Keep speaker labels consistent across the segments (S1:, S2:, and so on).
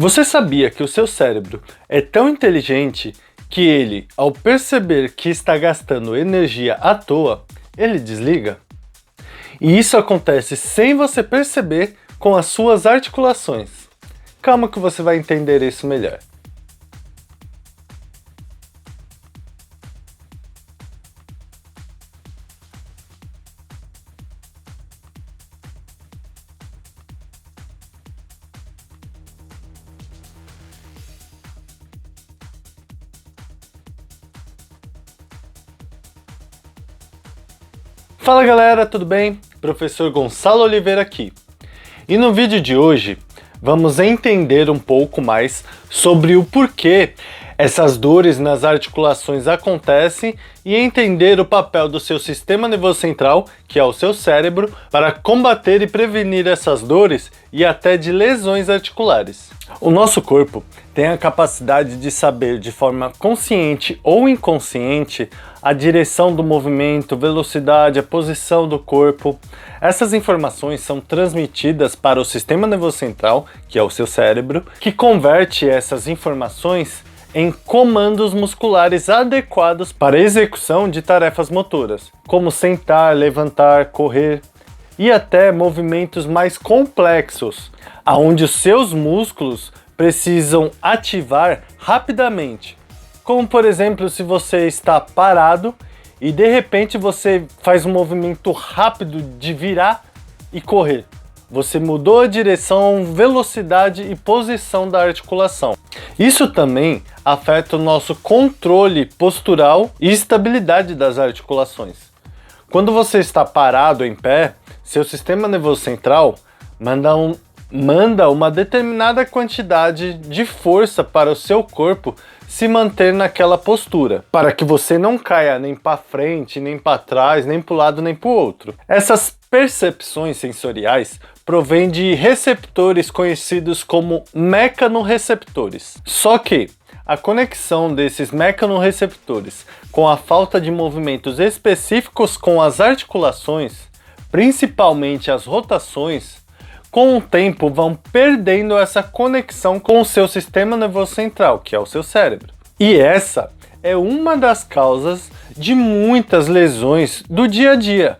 S1: Você sabia que o seu cérebro é tão inteligente que ele, ao perceber que está gastando energia à toa, ele desliga? E isso acontece sem você perceber com as suas articulações. Calma que você vai entender isso melhor. Fala galera, tudo bem? Professor Gonçalo Oliveira aqui. E no vídeo de hoje vamos entender um pouco mais sobre o porquê essas dores nas articulações acontecem e entender o papel do seu sistema nervoso central, que é o seu cérebro, para combater e prevenir essas dores e até de lesões articulares. O nosso corpo tem a capacidade de saber de forma consciente ou inconsciente a direção do movimento, velocidade, a posição do corpo. Essas informações são transmitidas para o sistema nervoso central, que é o seu cérebro, que converte essas informações em comandos musculares adequados para a execução de tarefas motoras, como sentar, levantar, correr e até movimentos mais complexos, onde os seus músculos precisam ativar rapidamente. Como por exemplo, se você está parado e de repente você faz um movimento rápido de virar e correr. Você mudou a direção, velocidade e posição da articulação. Isso também afeta o nosso controle postural e estabilidade das articulações. Quando você está parado em pé, seu sistema nervoso central manda uma determinada quantidade de força para o seu corpo se manter naquela postura, para que você não caia nem para frente, nem para trás, nem para o lado, nem para o outro. Essas percepções sensoriais provêm de receptores conhecidos como mecanorreceptores. Só que a conexão desses mecanorreceptores com a falta de movimentos específicos com as articulações, principalmente as rotações, com o tempo vão perdendo essa conexão com o seu sistema nervoso central, que é o seu cérebro. E essa é uma das causas de muitas lesões do dia a dia,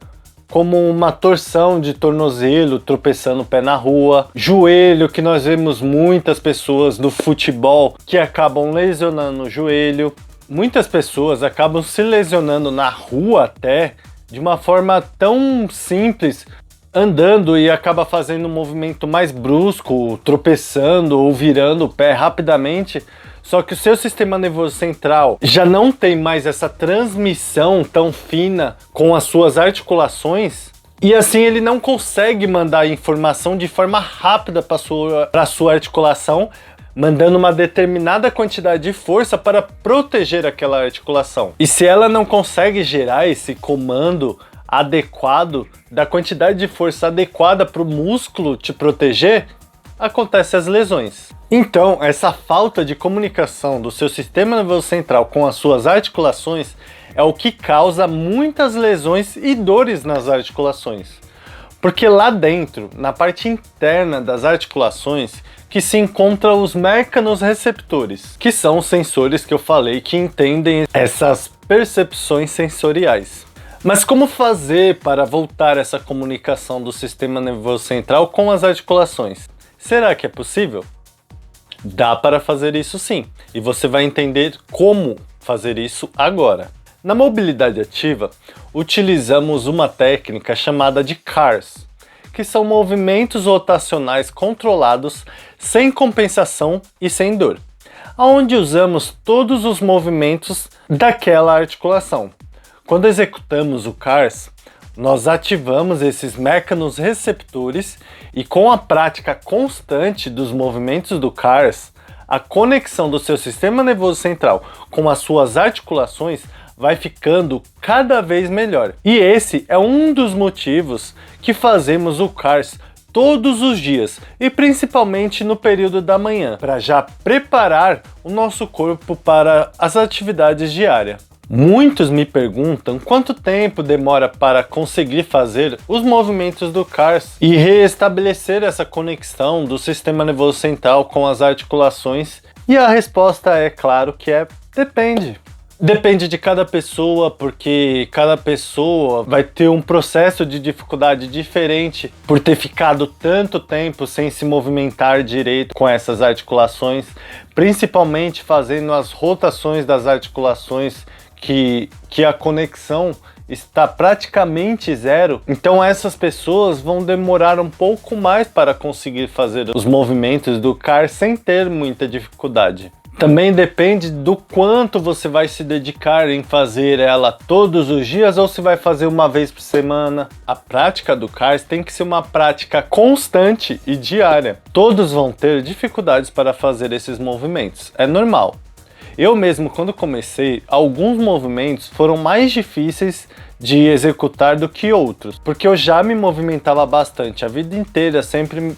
S1: como uma torção de tornozelo, tropeçando o pé na rua, joelho, que nós vemos muitas pessoas no futebol que acabam lesionando o joelho. Muitas pessoas acabam se lesionando na rua até de uma forma tão simples, andando e acaba fazendo um movimento mais brusco, tropeçando ou virando o pé rapidamente, só que o seu sistema nervoso central já não tem mais essa transmissão tão fina com as suas articulações e assim ele não consegue mandar a informação de forma rápida para a sua articulação, mandando uma determinada quantidade de força para proteger aquela articulação. E se ela não consegue gerar esse comando adequado, da quantidade de força adequada para o músculo te proteger, acontecem as lesões. Então, essa falta de comunicação do seu sistema nervoso central com as suas articulações é o que causa muitas lesões e dores nas articulações. Porque lá dentro, na parte interna das articulações, que se encontram os mecanorreceptores, que são os sensores que eu falei que entendem essas percepções sensoriais. Mas como fazer para voltar essa comunicação do sistema nervoso central com as articulações? Será que é possível? Dá para fazer isso sim, e você vai entender como fazer isso agora. Na mobilidade ativa, utilizamos uma técnica chamada de CARS, que são movimentos rotacionais controlados sem compensação e sem dor, onde usamos todos os movimentos daquela articulação. Quando executamos o CARS, nós ativamos esses mecanorreceptores e com a prática constante dos movimentos do CARS, a conexão do seu sistema nervoso central com as suas articulações vai ficando cada vez melhor. E esse é um dos motivos que fazemos o CARS todos os dias e principalmente no período da manhã, para já preparar o nosso corpo para as atividades diárias. Muitos me perguntam quanto tempo demora para conseguir fazer os movimentos do CARS e reestabelecer essa conexão do sistema nervoso central com as articulações, e a resposta é claro que depende. Depende de cada pessoa, porque cada pessoa vai ter um processo de dificuldade diferente por ter ficado tanto tempo sem se movimentar direito com essas articulações, principalmente fazendo as rotações das articulações que a conexão está praticamente zero. Então essas pessoas vão demorar um pouco mais para conseguir fazer os movimentos do CARS sem ter muita dificuldade. Também depende do quanto você vai se dedicar em fazer ela todos os dias ou se vai fazer uma vez por semana. A prática do CARS tem que ser uma prática constante e diária. Todos vão ter dificuldades para fazer esses movimentos, é normal. Eu mesmo, quando comecei, alguns movimentos foram mais difíceis de executar do que outros, porque eu já me movimentava bastante, a vida inteira sempre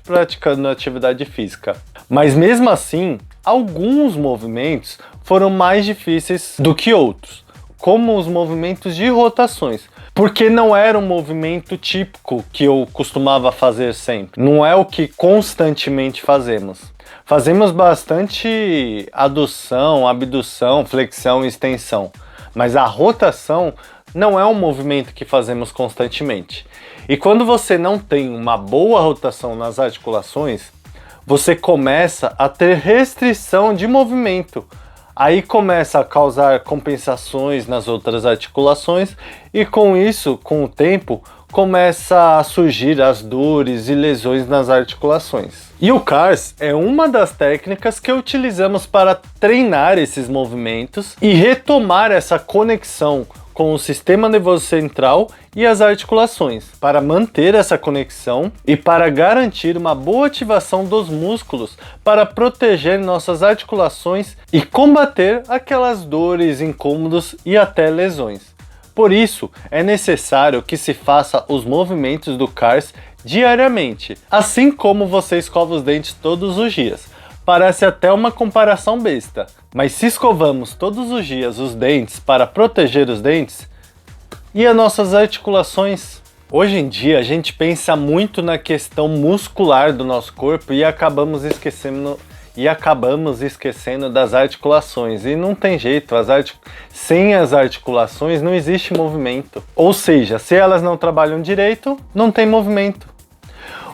S1: praticando atividade física. Mas mesmo assim, alguns movimentos foram mais difíceis do que outros, como os movimentos de rotações, porque não era um movimento típico que eu costumava fazer sempre, não é o que constantemente fazemos. Fazemos bastante adução, abdução, flexão e extensão, mas a rotação não é um movimento que fazemos constantemente. E quando você não tem uma boa rotação nas articulações, você começa a ter restrição de movimento. Aí começa a causar compensações nas outras articulações e com isso, com o tempo, começa a surgir as dores e lesões nas articulações. E o CARS é uma das técnicas que utilizamos para treinar esses movimentos e retomar essa conexão com o sistema nervoso central e as articulações, para manter essa conexão e para garantir uma boa ativação dos músculos para proteger nossas articulações e combater aquelas dores, incômodos e até lesões. Por isso, é necessário que se faça os movimentos do CARS diariamente, assim como você escova os dentes todos os dias. Parece até uma comparação besta, mas se escovamos todos os dias os dentes para proteger os dentes, e as nossas articulações? Hoje em dia a gente pensa muito na questão muscular do nosso corpo e acabamos esquecendo das articulações, e não tem jeito, sem as articulações não existe movimento, ou seja, se elas não trabalham direito, não tem movimento.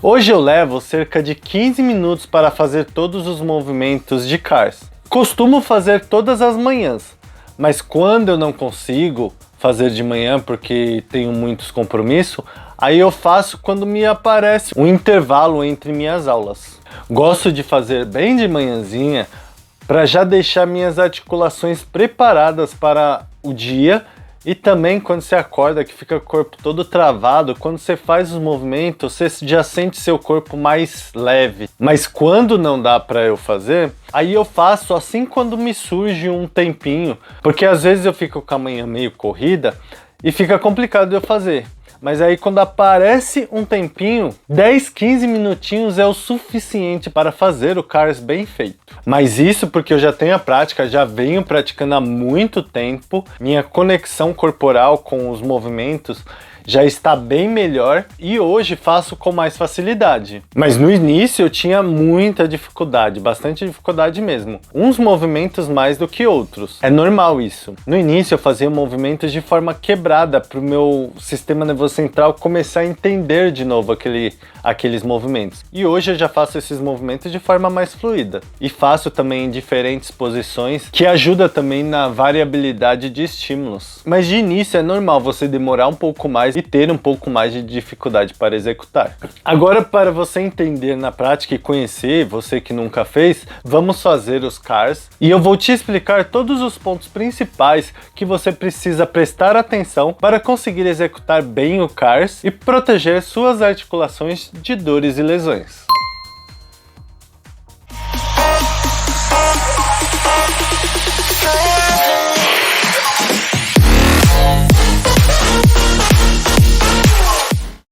S1: Hoje eu levo cerca de 15 minutos para fazer todos os movimentos de CARS. Costumo fazer todas as manhãs, mas quando eu não consigo fazer de manhã porque tenho muitos compromissos, aí eu faço quando me aparece um intervalo entre minhas aulas. Gosto de fazer bem de manhãzinha para já deixar minhas articulações preparadas para o dia. E também quando você acorda, que fica o corpo todo travado, quando você faz os movimentos, você já sente seu corpo mais leve. Mas quando não dá para eu fazer, aí eu faço assim quando me surge um tempinho, porque às vezes eu fico com a manhã meio corrida e fica complicado de eu fazer. Mas aí quando aparece um tempinho, 10, 15 minutinhos é o suficiente para fazer o CARS bem feito. Mas isso porque eu já tenho a prática, já venho praticando há muito tempo, minha conexão corporal com os movimentos já está bem melhor e hoje faço com mais facilidade. Mas no início eu tinha muita dificuldade, bastante dificuldade mesmo. Uns movimentos mais do que outros. É normal isso. No início eu fazia movimentos de forma quebrada para o meu sistema nervoso central começar a entender de novo aqueles movimentos. E hoje eu já faço esses movimentos de forma mais fluida. E faço também em diferentes posições, que ajuda também na variabilidade de estímulos. Mas de início é normal você demorar um pouco mais e ter um pouco mais de dificuldade para executar. Agora, para você entender na prática e conhecer, você que nunca fez, vamos fazer os CARS e eu vou te explicar todos os pontos principais que você precisa prestar atenção para conseguir executar bem o CARS e proteger suas articulações de dores e lesões.